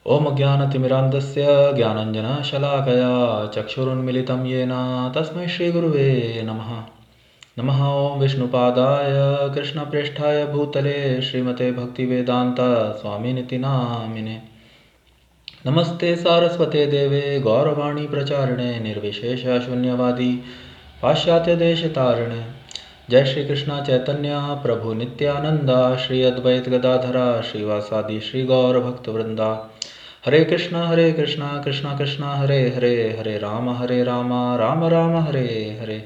Om Jnanatimirandasya Jnananjana Shalakaya Chakshurunmilitam Yena Tasmai Shri Guruve Namaha. Namaha Om Vishnupadaya Krishna Preshthaya Bhutale Srimate Bhaktivedanta Swami Niti Namine. Namaste Saraswate Deve Gauravani Pracharine Nirvishesha Shunyavadi Pashyatya Deshatarine. Jai Shri Krishna Chaitanya Prabhu Nityananda Shri Advait Gadadhara Shri Vasadi Shri Gaura Bhaktivinoda Hare Krishna Krishna Krishna Hare Hare Hare Rama Rama Rama Hare Hare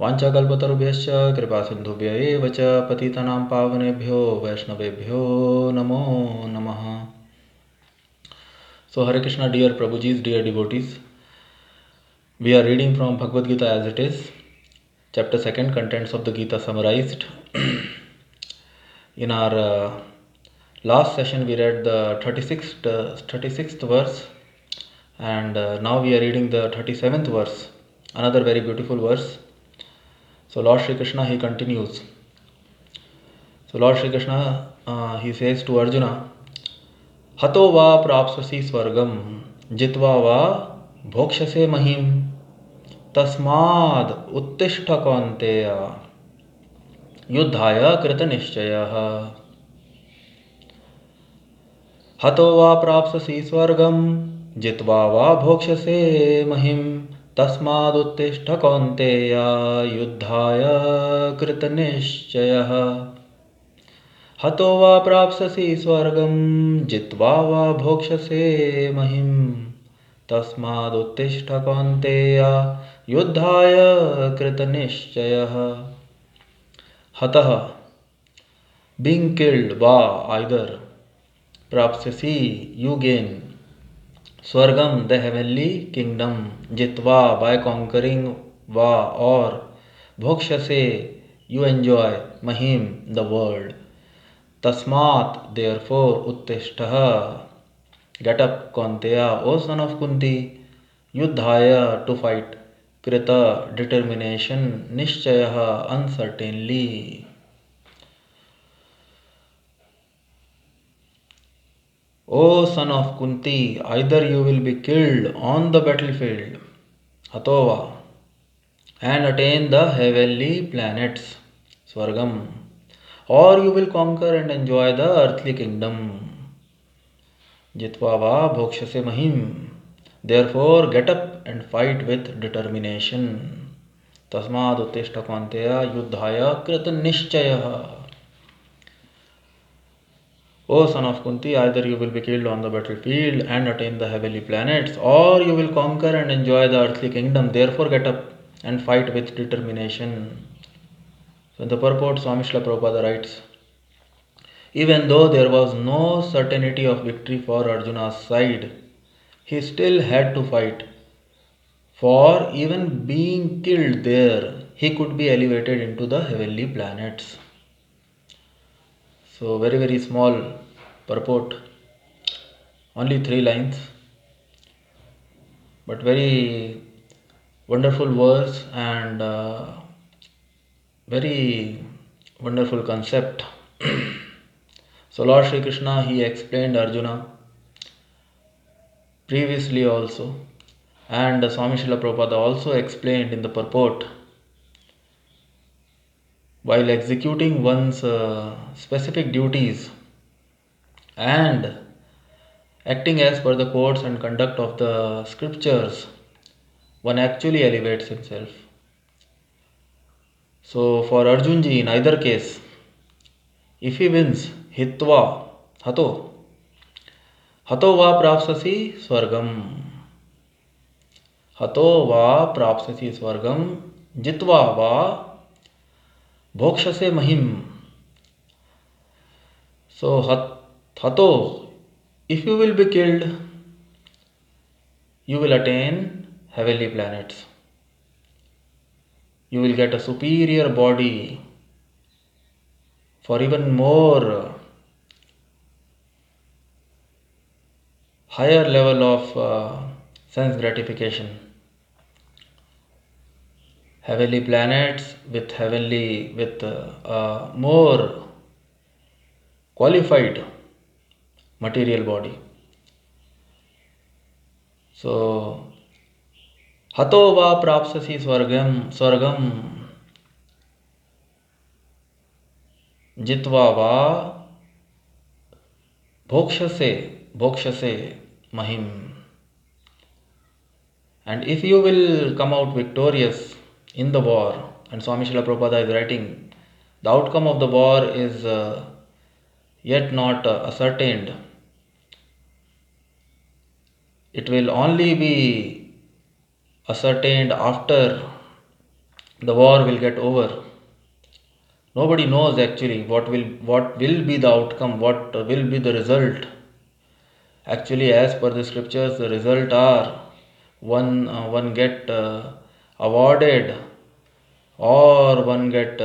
Vancha kalpatarubhyascha kripa sindhubhya eva cha patitanam pavanebhyo vaishnavebhyo namo namaha. So Hare Krishna, dear Prabhujis, dear devotees, we are reading from Bhagavad Gita as it is, chapter 2, contents of the Gita summarized. In our last session we read the 36th verse, and now we are reading the 37th verse, another very beautiful verse. So Lord Shri Krishna, he continues. So Lord Shri Krishna, he says to Arjuna, Hato va prapsasi swargam jitva va bhokshase mahim tasmad uttishta kaunteya yuddhaya krita nishchayah. Hato va prapsasi swargam jitva va bhokshase mahim tasmad uttishta kaunteya yuddhaya krita nishchayah. Hato va prapsasi swargam jitva va bhokshase mahim tasmad uttishta kaunteya yuddhaya krita nishchayah. Hatah, being killed, va, either, prapsasi, you gain, swargam, the heavenly kingdom, jitva, by conquering, va, or, bhokshase, you enjoy, mahim, the world. Tasmat, therefore, uttishtaha, get up, Kaunteya, O son of Kunti, yuddhaya, to fight, krita, determination, nishchayaha, uncertainly. O son of Kunti, either you will be killed on the battlefield, Hatova, and attain the heavenly planets, Swargam, or you will conquer and enjoy the earthly kingdom. Jitva va bhokshase mahim. Therefore, get up and fight with determination. Tasmad uttishta kaunteya yuddhaya krita nishchayah. O son of Kunti, either you will be killed on the battlefield and attain the heavenly planets, or you will conquer and enjoy the earthly kingdom. Therefore, get up and fight with determination. So in the purport, Swami Prabhupada writes, even though there was no certainty of victory for Arjuna's side, he still had to fight. For even being killed there, he could be elevated into the heavenly planets. So very, very small purport, only 3 lines, but very wonderful verse and very wonderful concept. So Lord Shri Krishna, he explained Arjuna previously also, and Swami Srila Prabhupada also explained in the purport, while executing one's specific duties and acting as per the codes and conduct of the scriptures, one actually elevates himself. So for Arjunji, in either case, if he wins, hitva, hato va prapsasi swargam. Hato va prapsasi swargam, jitva va bhokshase mahim. So hato, if you will be killed, you will attain heavenly planets. You will get a superior body for even more higher level of sense gratification. Heavenly planets with more qualified material body. So, hato va prapsasi swargam jitva va bhokshase mahim. And if you will come out victorious in the war, and Swami Srila Prabhupada is writing, the outcome of the war is yet not ascertained. It will only be ascertained after the war will get over. Nobody knows actually what will be the outcome, what will be the result. Actually, as per the scriptures, the result are one get awarded or one get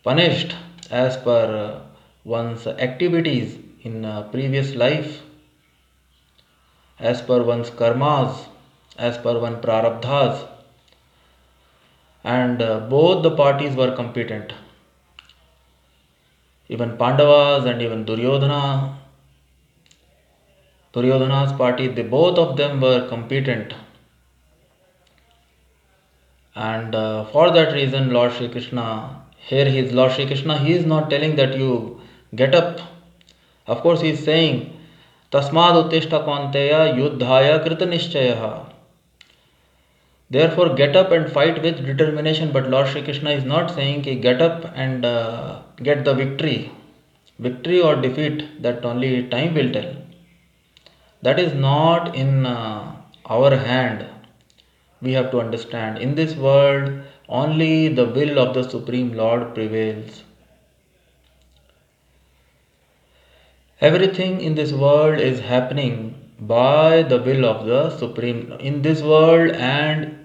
punished as per one's activities in previous life, as per one's karmas, as per one prarabdhas, and both the parties were competent. Even Pandavas and even Duryodhana's party, they both of them were competent. And for that reason, Lord Shri Krishna, here he is Lord Shri Krishna, he is not telling that you get up. Of course, he is saying, Tasmad uttishta kaunteya yuddhaya krita nishchayaha. Therefore, get up and fight with determination. But Lord Shri Krishna is not saying ki get up and get the victory. Victory or defeat, that only time will tell. That is not in our hand. We have to understand. In this world, only the will of the Supreme Lord prevails. Everything in this world is happening by the will of the Supreme. In this world and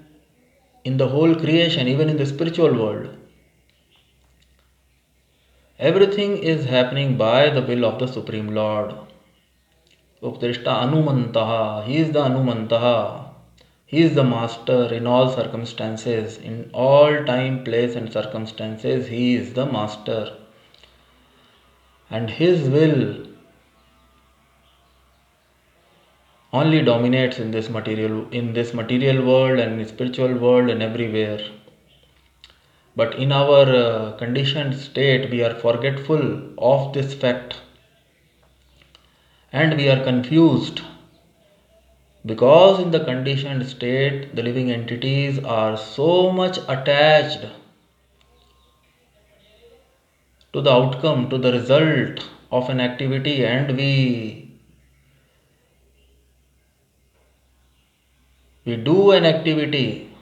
in the whole creation, even in the spiritual world, everything is happening by the will of the Supreme Lord. Updrishta Anumantaha. He is the Anumantaha. He is the master in all circumstances. In all time, place and circumstances, he is the master. And his will only dominates in this material world and in the spiritual world and everywhere. But in our conditioned state, we are forgetful of this fact. And we are confused. Because in the conditioned state, the living entities are so much attached to the outcome, to the result of an activity, and we do an activity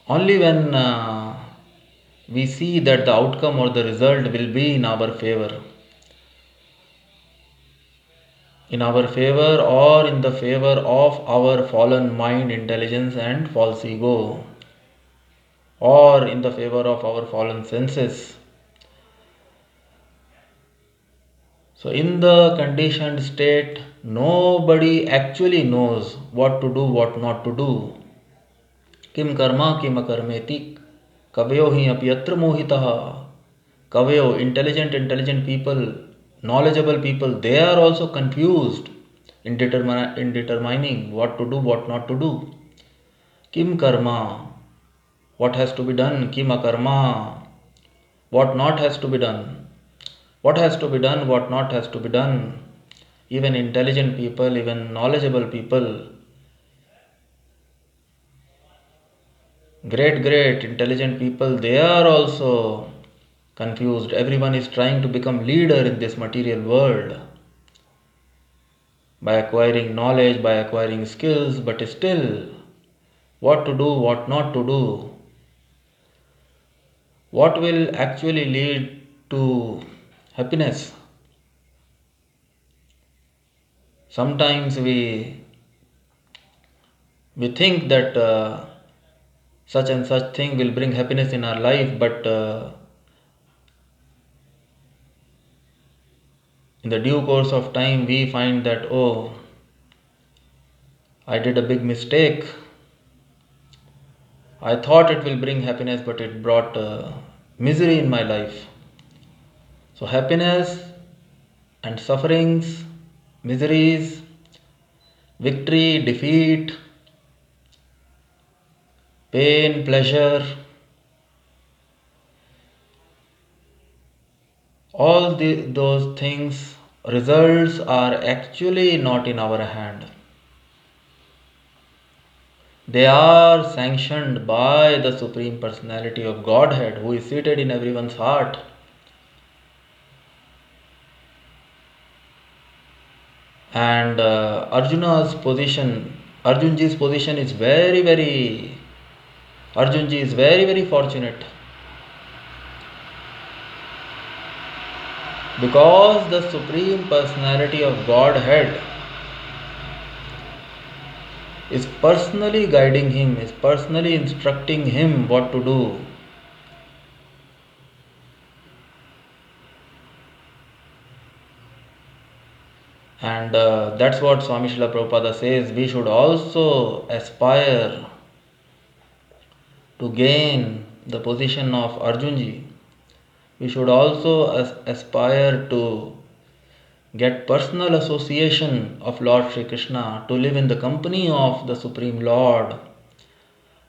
only when we see that the outcome or the result will be in our favor. In our favor or in the favor of our fallen mind, intelligence and false ego, or in the favor of our fallen senses. So in the conditioned state, nobody actually knows what to do, what not to do. Kim karma kim akarmeti kavyo hi apyatra mohitaha. Kavyo, intelligent people, knowledgeable people, they are also confused in determining what to do, what not to do. Kim karma, what has to be done? Kim akarma, what not has to be done? What has to be done, what not has to be done? Even intelligent people, even knowledgeable people, great intelligent people, they are also confused. Everyone is trying to become leader in this material world by acquiring knowledge, by acquiring skills, but still, what to do, what not to do, what will actually lead to happiness. Sometimes we think that such and such thing will bring happiness in our life, but in the due course of time we find that, oh, I did a big mistake. I thought it will bring happiness, but it brought misery in my life. So happiness and sufferings miseries, victory, defeat, pain, pleasure, all those things, results are actually not in our hand. They are sanctioned by the Supreme Personality of Godhead who is seated in everyone's heart. And Arjuna's position, Arjunji's position is Arjunji is very fortunate, because the Supreme Personality of Godhead is personally guiding him, is personally instructing him what to do. And that's what Swami Srila Prabhupada says, we should also aspire to gain the position of Arjunji. We should also aspire to get personal association of Lord Shri Krishna, to live in the company of the Supreme Lord.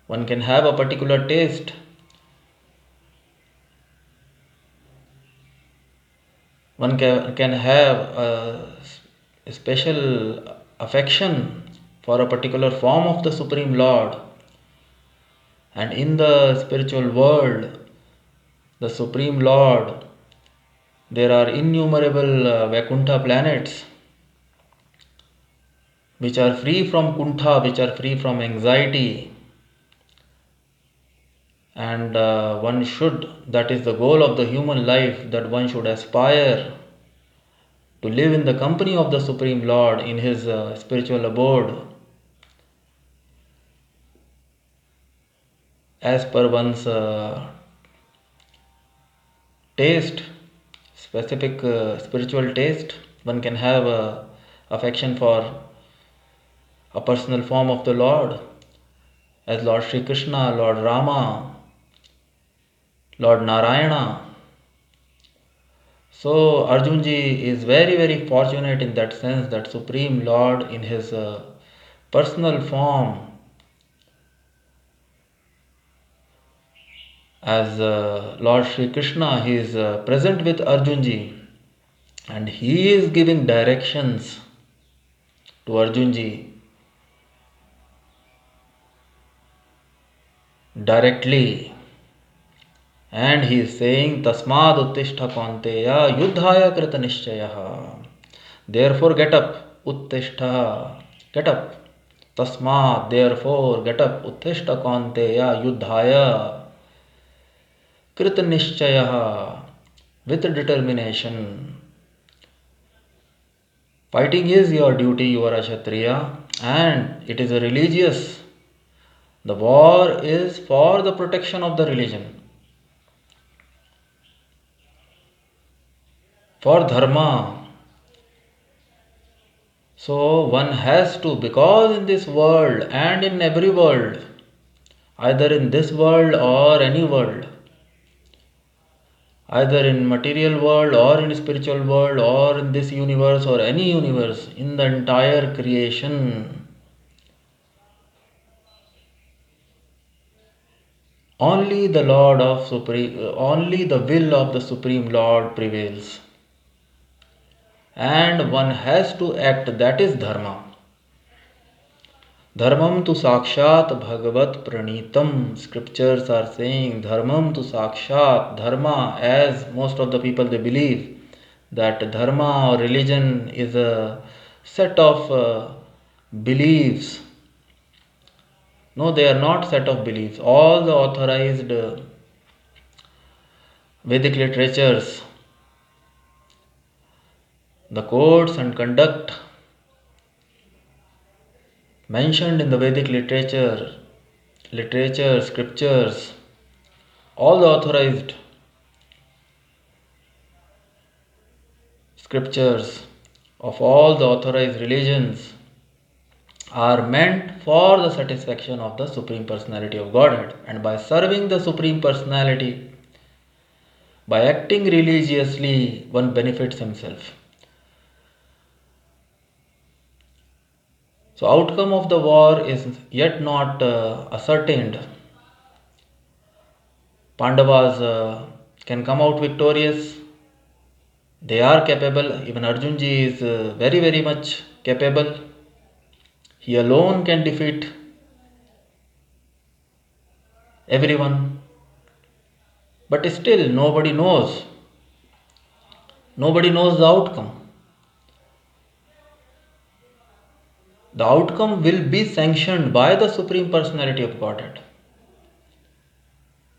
One can have a particular taste. One can have a special affection for a particular form of the Supreme Lord. And in the spiritual world, the Supreme Lord, there are innumerable Vaikuntha planets which are free from kuntha, which are free from anxiety. And that is the goal of the human life, that one should aspire to live in the company of the Supreme Lord in his spiritual abode, as per one's taste, specific spiritual taste. One can have affection for a personal form of the Lord, as Lord Shri Krishna, Lord Rama, Lord Narayana. So Arjunji is very fortunate in that sense, that Supreme Lord in his personal form, as Lord Shri Krishna, he is present with Arjunji, and he is giving directions to Arjunji directly. And he is saying, Tasmad Uttishta Kaunteya Yuddhaya Krita Nishchayaha. Therefore get up, Uttishta, get up. Tasmad, therefore get up, Uttishta Kaunteya Yuddhaya Krita Nishchayaha, with determination. Fighting is your duty, you are a Kshatriya, and it is a religious. The war is for the protection of the religion, for dharma. So one has to, because in this world and in every world, either in this world or any world, either in material world or in spiritual world or in this universe or any universe, in the entire creation, only the will of the Supreme Lord prevails. And one has to act, that is dharma. Dharmam tu sakshat bhagavat pranitam. Scriptures are saying dharmam tu sakshat. Dharma, as most of the people they believe that dharma or religion is a set of beliefs. No, they are not set of beliefs. All the authorized Vedic literatures, the codes and conduct mentioned in the Vedic literature, scriptures, all the authorized scriptures of all the authorized religions are meant for the satisfaction of the Supreme Personality of Godhead. And by serving the Supreme Personality, by acting religiously, one benefits himself. So outcome of the war is yet not ascertained. Pandavas can come out victorious. They are capable. Even Arjunji is very, very much capable. He alone can defeat everyone. But still, nobody knows. Nobody knows the outcome. The outcome will be sanctioned by the Supreme Personality of Godhead,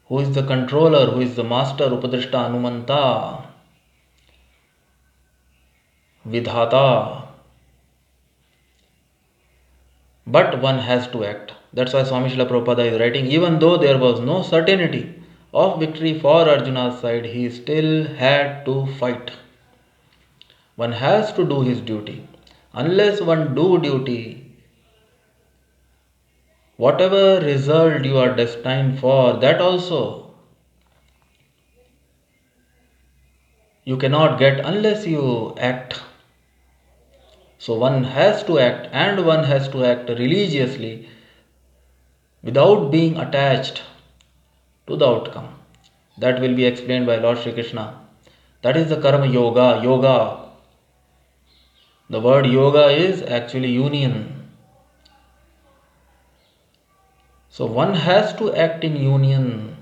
who is the controller, who is the master, Upadrishta Anumanta, Vidhata. But one has to act. That's why Swami Srila Prabhupada is writing, even though there was no certainty of victory for Arjuna's side, he still had to fight. One has to do his duty. Unless one do duty, whatever result you are destined for, that also you cannot get unless you act. So one has to act, and one has to act religiously without being attached to the outcome. That will be explained by Lord Shri Krishna. That is the karma yoga. Yoga. The word yoga is actually union. So one has to act in union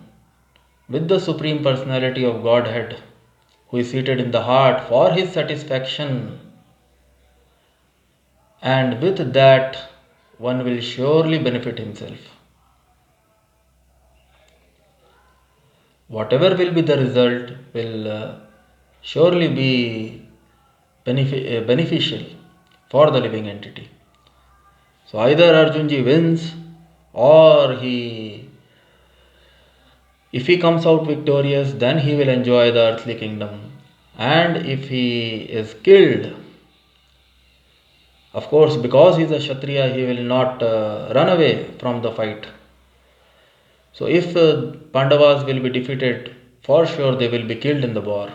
with the Supreme Personality of Godhead, who is seated in the heart for his satisfaction. And with that, one will surely benefit himself. Whatever will be the result will surely be beneficial for the living entity. So either Arjunji wins, or if he comes out victorious, then he will enjoy the earthly kingdom. And if he is killed, of course, because he is a Kshatriya, he will not run away from the fight. So if Pandavas will be defeated, for sure they will be killed in the war.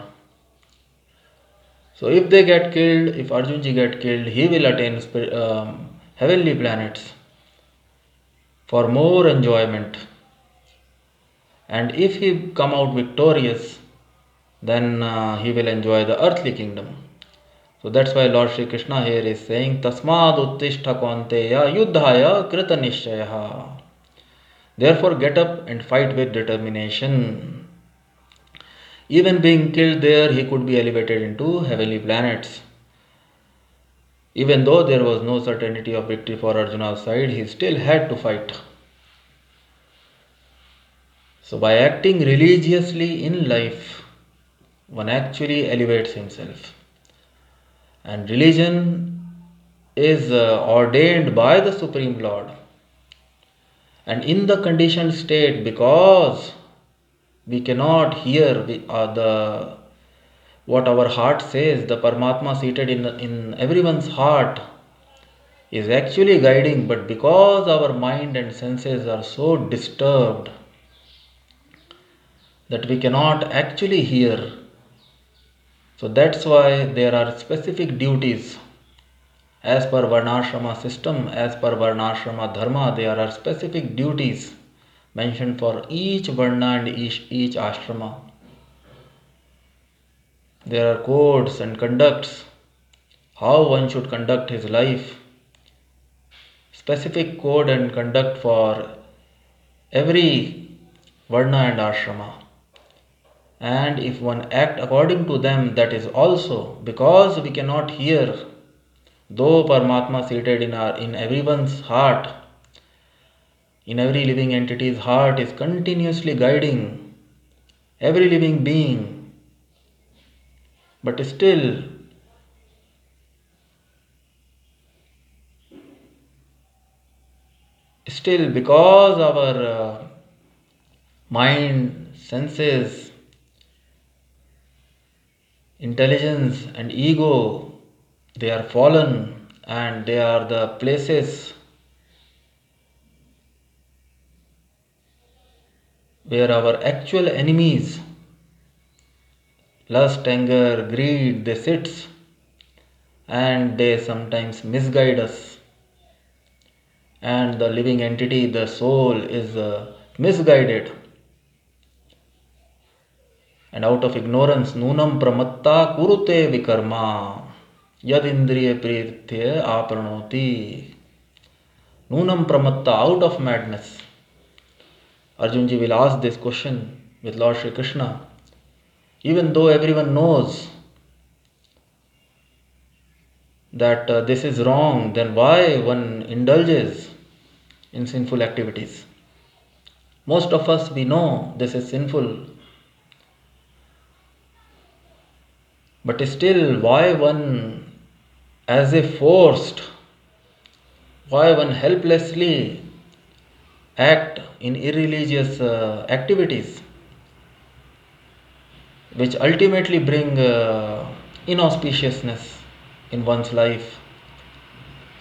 So if they get killed, if Arjunji get killed, he will attain heavenly planets for more enjoyment. And if he come out victorious, then he will enjoy the earthly kingdom. So that's why Lord Shri Krishna here is saying, Tasmad uttishta kaunteya yuddhaya krita nishchayaha. Therefore get up and fight with determination. Even being killed there, he could be elevated into heavenly planets. Even though there was no certainty of victory for Arjuna's side, he still had to fight. So by acting religiously in life, one actually elevates himself. And religion is ordained by the Supreme Lord. And in the conditioned state, because we cannot hear what our heart says, the Paramatma seated in everyone's heart is actually guiding, but because our mind and senses are so disturbed that we cannot actually hear. So that's why there are specific duties. As per Varnashrama system, as per Varnashrama dharma, there are specific duties mentioned for each Varna and each ashrama. There are codes and conducts, how one should conduct his life. Specific code and conduct for every Varna and ashrama. And if one act according to them, that is also because we cannot hear. Though Paramatma seated in everyone's heart, in every living entity's heart, is continuously guiding every living being, but still because our mind, senses, intelligence and ego, they are fallen, and they are the places where our actual enemies, lust, anger, greed, they sit and they sometimes misguide us. and the living entity, the soul, is misguided. And out of ignorance, nunam pramatta kurute vikarma yad indriya pritya apranoti. Nunam pramatta, out of madness. Arjunji will ask this question with Lord Shri Krishna. Even though everyone knows that this is wrong, then why one indulges in sinful activities? Most of us, we know this is sinful. But still, why one, as if forced, why one helplessly act in irreligious activities, which ultimately bring inauspiciousness in one's life.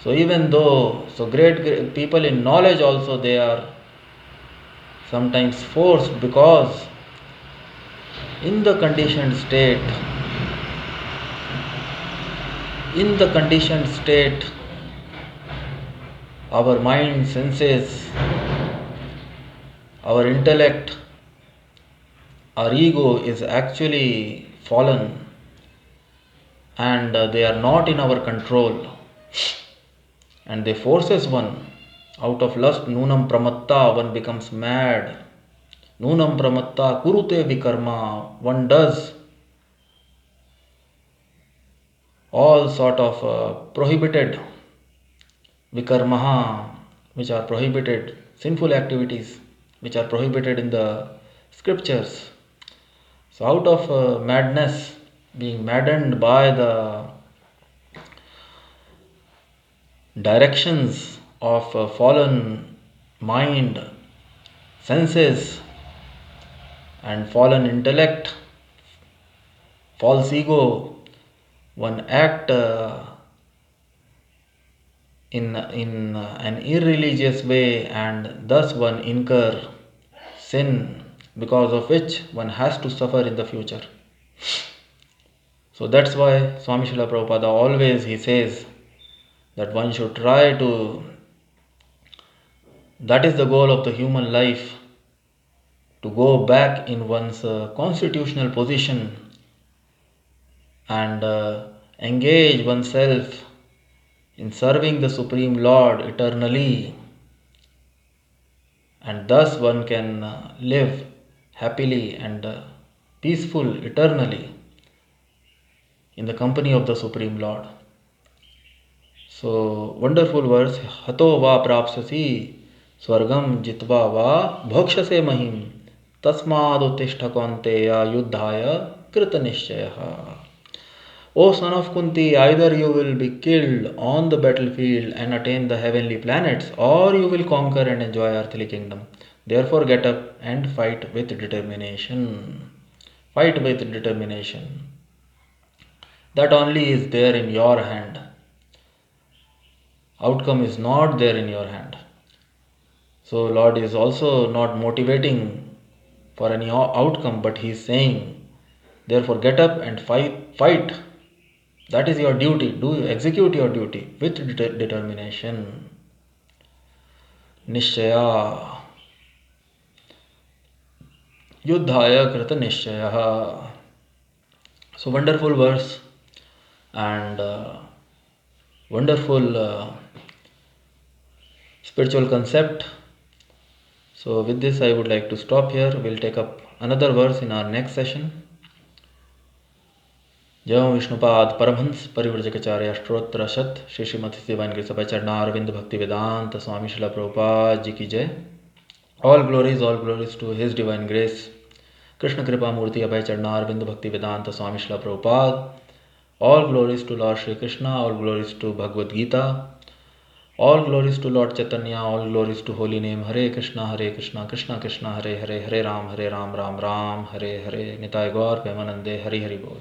So even though great people in knowledge also, they are sometimes forced, because in the conditioned state, our mind, senses, our intellect, our ego is actually fallen, and they are not in our control, and they forces one. Out of lust, nunam pramatta, one becomes mad. Nunam pramatta kurute vikarma, one does all sort of prohibited vikarmaha, which are prohibited, sinful activities which are prohibited in the scriptures. So out of madness, being maddened by the directions of fallen mind, senses, and fallen intellect, false ego, one act in an irreligious way, and thus one incur sin, because of which one has to suffer in the future. So that's why Swami Srila Prabhupada always he says that one should try to, that is the goal of the human life, to go back in one's constitutional position and engage oneself in serving the Supreme Lord eternally, and thus one can live happily and peaceful eternally in the company of the Supreme Lord. So wonderful verse, hato va prapsasi swargam jitva va bhokshase mahim tasmad uttishta kaunteya yuddhaya krita nishchayah. O son of Kunti, either you will be killed on the battlefield and attain the heavenly planets, or you will conquer and enjoy earthly kingdom. Therefore get up and fight with determination. Fight with determination. That only is there in your hand. Outcome is not there in your hand. So Lord is also not motivating for any outcome, but He is saying, therefore get up and fight. That is your duty. Execute your duty with determination. Nishchaya. Yuddhaya krita nishchaya. So wonderful verse and wonderful spiritual concept. So with this I would like to stop here. We'll take up another verse in our next session. जय विष्णुपाद परमहंस परिव्रजकाचार्य अष्टोत्तर शत Shri Shrimati divine grace अभय चरणारविंद भक्तिवेदांत स्वामी श्रील प्रभुपाद जी की जय. All glories to His divine grace. Krishna Kripa Murti Abhay Charnarvinda Bhaktivedanta Swami Srila Prabhupada. All glories to Lord Shri Krishna. All glories to Bhagavad Gita. All glories to Lord Chaitanya. All glories to holy name Hare Krishna, Krishna Krishna, Hare Hare, Hare Ram, Ram Ram, Hare Hare. Nitai Gaur Premanande, Hari Hari Bol.